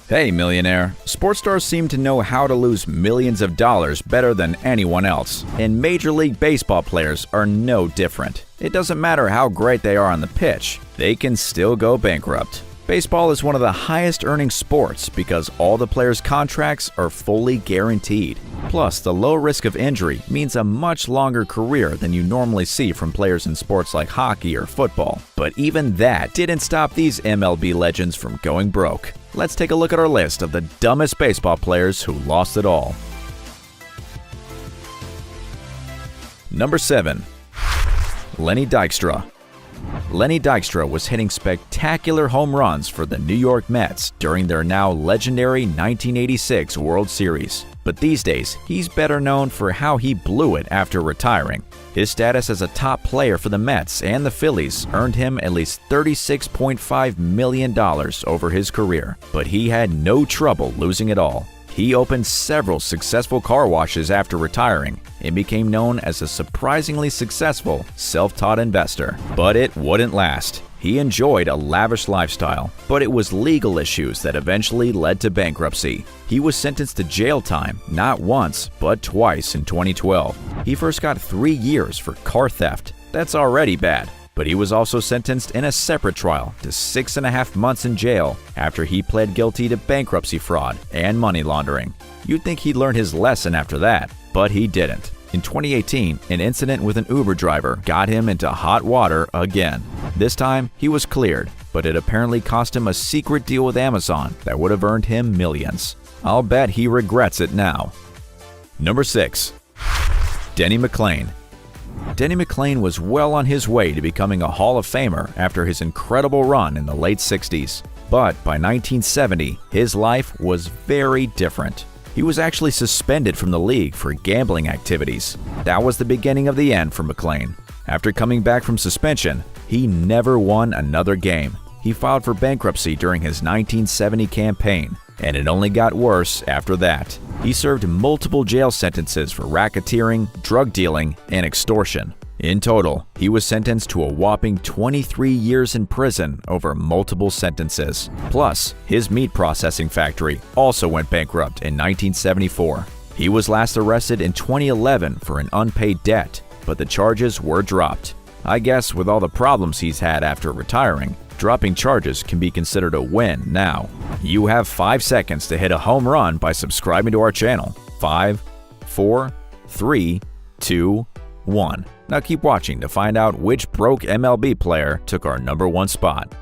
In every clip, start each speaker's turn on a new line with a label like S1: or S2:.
S1: Hey, millionaire. Sports stars seem to know how to lose millions of dollars better than anyone else, and Major League Baseball players are no different. It doesn't matter how great they are on the pitch, they can still go bankrupt. Baseball is one of the highest earning sports because all the players' contracts are fully guaranteed. Plus, the low risk of injury means a much longer career than you normally see from players in sports like hockey or football. But even that didn't stop these MLB legends from going broke. Let's take a look at our list of the dumbest baseball players who lost it all. Number 7. Lenny Dykstra. Lenny Dykstra was hitting spectacular home runs for the New York Mets during their now legendary 1986 World Series. But these days, he's better known for how he blew it after retiring. His status as a top player for the Mets and the Phillies earned him at least $36.5 million over his career, but he had no trouble losing it all. He opened several successful car washes after retiring and became known as a surprisingly successful self-taught investor. But it wouldn't last. He enjoyed a lavish lifestyle, but it was legal issues that eventually led to bankruptcy. He was sentenced to jail time not once, but twice in 2012. He first got 3 years for car theft. That's already bad. But he was also sentenced in a separate trial to 6.5 months in jail after he pled guilty to bankruptcy fraud and money laundering. You'd think he'd learned his lesson after that, but he didn't. In 2018, an incident with an Uber driver got him into hot water again. This time, he was cleared, but it apparently cost him a secret deal with Amazon that would have earned him millions. I'll bet he regrets it now. Number 6. Denny McLain. Denny McLain was well on his way to becoming a Hall of Famer after his incredible run in the late 60s. But by 1970, his life was very different. He was actually suspended from the league for gambling activities. That was the beginning of the end for McLain. After coming back from suspension, he never won another game. He filed for bankruptcy during his 1970 campaign, and it only got worse after that. He served multiple jail sentences for racketeering, drug dealing, and extortion. In total, he was sentenced to a whopping 23 years in prison over multiple sentences. Plus, his meat processing factory also went bankrupt in 1974. He was last arrested in 2011 for an unpaid debt, but the charges were dropped. I guess with all the problems he's had after retiring, dropping charges can be considered a win now. You have 5 seconds to hit a home run by subscribing to our channel. 5, 4, 3, 2, 1. Now keep watching to find out which broke MLB player took our number 1 spot.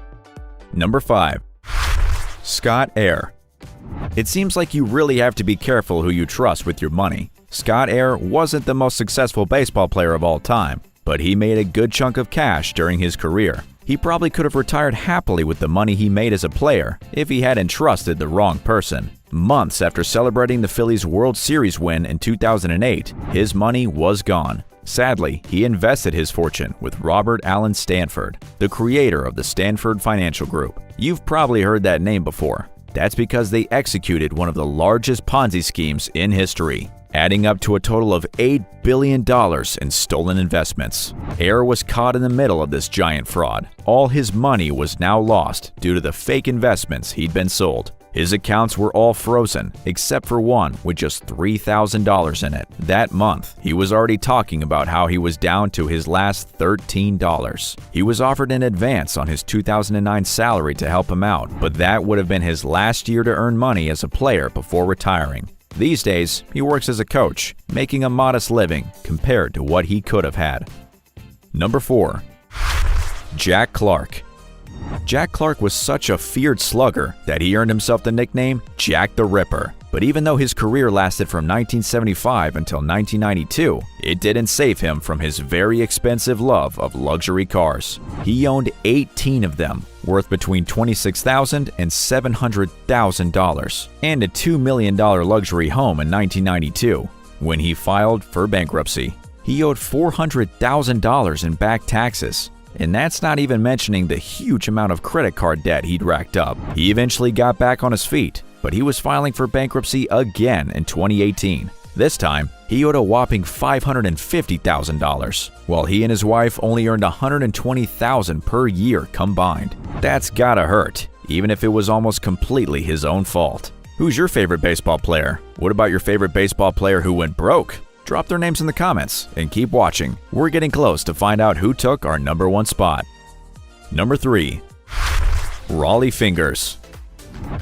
S1: Number 5. Scott Air. It seems like you really have to be careful who you trust with your money. Scott Air wasn't the most successful baseball player of all time, but he made a good chunk of cash during his career. He probably could have retired happily with the money he made as a player if he hadn't trusted the wrong person. Months after celebrating the Phillies' World Series win in 2008, his money was gone. Sadly, he invested his fortune with Robert Allen Stanford, the creator of the Stanford Financial Group. You've probably heard that name before. That's because they executed one of the largest Ponzi schemes in history, adding up to a total of $8 billion in stolen investments. Air was caught in the middle of this giant fraud. All his money was now lost due to the fake investments he'd been sold. His accounts were all frozen, except for one with just $3,000 in it. That month, he was already talking about how he was down to his last $13. He was offered an advance on his 2009 salary to help him out, but that would have been his last year to earn money as a player before retiring. These days, he works as a coach, making a modest living compared to what he could have had. Number 4. Jack Clark. Jack Clark was such a feared slugger that he earned himself the nickname Jack the Ripper. But even though his career lasted from 1975 until 1992, it didn't save him from his very expensive love of luxury cars. He owned 18 of them, worth between $26,000 and $700,000, and a $2 million luxury home in 1992. When he filed for bankruptcy, he owed $400,000 in back taxes. And that's not even mentioning the huge amount of credit card debt he'd racked up. He eventually got back on his feet, but he was filing for bankruptcy again in 2018. This time, he owed a whopping $550,000, while he and his wife only earned $120,000 per year combined. That's gotta hurt, even if it was almost completely his own fault. Who's your favorite baseball player? What about your favorite baseball player who went broke? Drop their names in the comments and keep watching. We're getting close to find out who took our number 1 spot. Number 3. Rollie Fingers.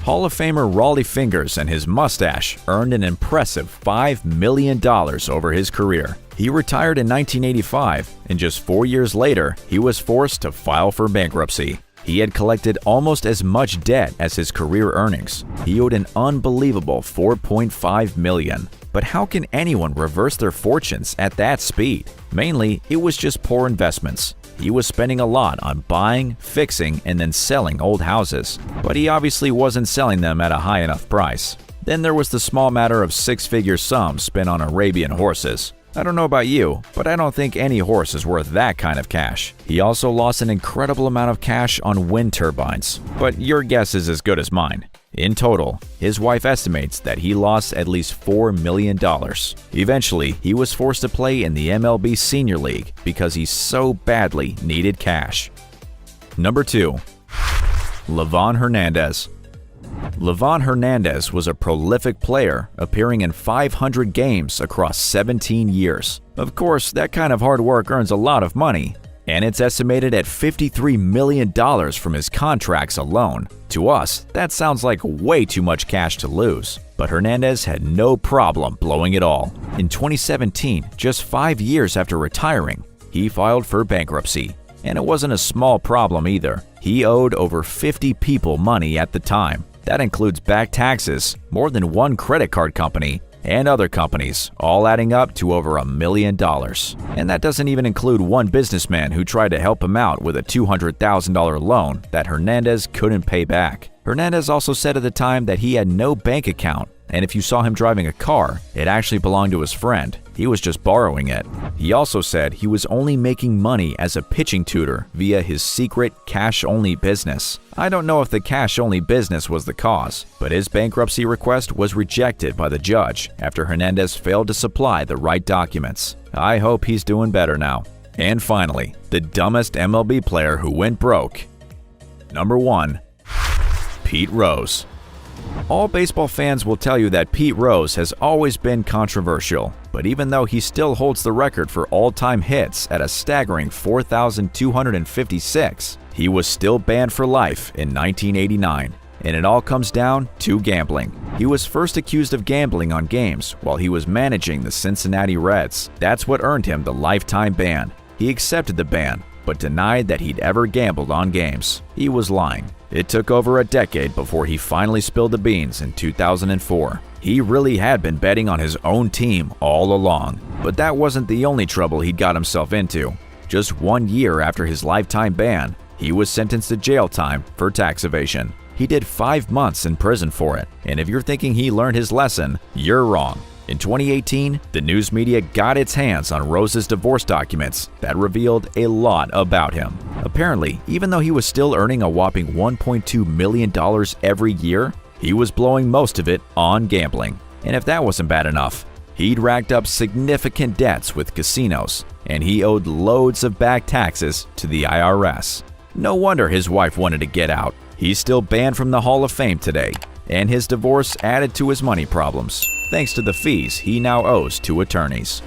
S1: Hall of Famer Rollie Fingers and his mustache earned an impressive $5 million over his career. He retired in 1985, and just 4 years later, he was forced to file for bankruptcy. He had collected almost as much debt as his career earnings. He owed an unbelievable $4.5 million. But how can anyone reverse their fortunes at that speed? Mainly, it was just poor investments. He was spending a lot on buying, fixing, and then selling old houses, but he obviously wasn't selling them at a high enough price. Then there was the small matter of 6-figure sums spent on Arabian horses. I don't know about you, but I don't think any horse is worth that kind of cash. He also lost an incredible amount of cash on wind turbines, but your guess is as good as mine. In total, his wife estimates that he lost at least $4 million. Eventually, he was forced to play in the MLB Senior League because he so badly needed cash. Number 2. Livan Hernandez. Livan Hernandez was a prolific player, appearing in 500 games across 17 years. Of course, that kind of hard work earns a lot of money, and it's estimated at $53 million from his contracts alone. To us, that sounds like way too much cash to lose. But Hernandez had no problem blowing it all. In 2017, just 5 years after retiring, he filed for bankruptcy. And it wasn't a small problem either. He owed over 50 people money at the time. That includes back taxes, more than one credit card company, and other companies, all adding up to over $1 million. And that doesn't even include one businessman who tried to help him out with a $200,000 loan that Hernandez couldn't pay back. Hernandez also said at the time that he had no bank account, and if you saw him driving a car, it actually belonged to his friend. He was just borrowing it. He also said he was only making money as a pitching tutor via his secret cash-only business. I don't know if the cash-only business was the cause, but his bankruptcy request was rejected by the judge after Hernandez failed to supply the right documents. I hope he's doing better now. And finally, the dumbest MLB player who went broke. Number 1. Pete Rose. All baseball fans will tell you that Pete Rose has always been controversial, but even though he still holds the record for all-time hits at a staggering 4,256, he was still banned for life in 1989. And it all comes down to gambling. He was first accused of gambling on games while he was managing the Cincinnati Reds. That's what earned him the lifetime ban. He accepted the ban, but denied that he'd ever gambled on games. He was lying. It took over a decade before he finally spilled the beans in 2004. He really had been betting on his own team all along. But that wasn't the only trouble he'd got himself into. Just 1 year after his lifetime ban, he was sentenced to jail time for tax evasion. He did 5 months in prison for it, and if you're thinking he learned his lesson, you're wrong. In 2018, the news media got its hands on Rose's divorce documents that revealed a lot about him. Apparently, even though he was still earning a whopping $1.2 million every year, he was blowing most of it on gambling. And if that wasn't bad enough, he'd racked up significant debts with casinos, and he owed loads of back taxes to the IRS. No wonder his wife wanted to get out. He's still banned from the Hall of Fame today, and his divorce added to his money problems, thanks to the fees he now owes to attorneys.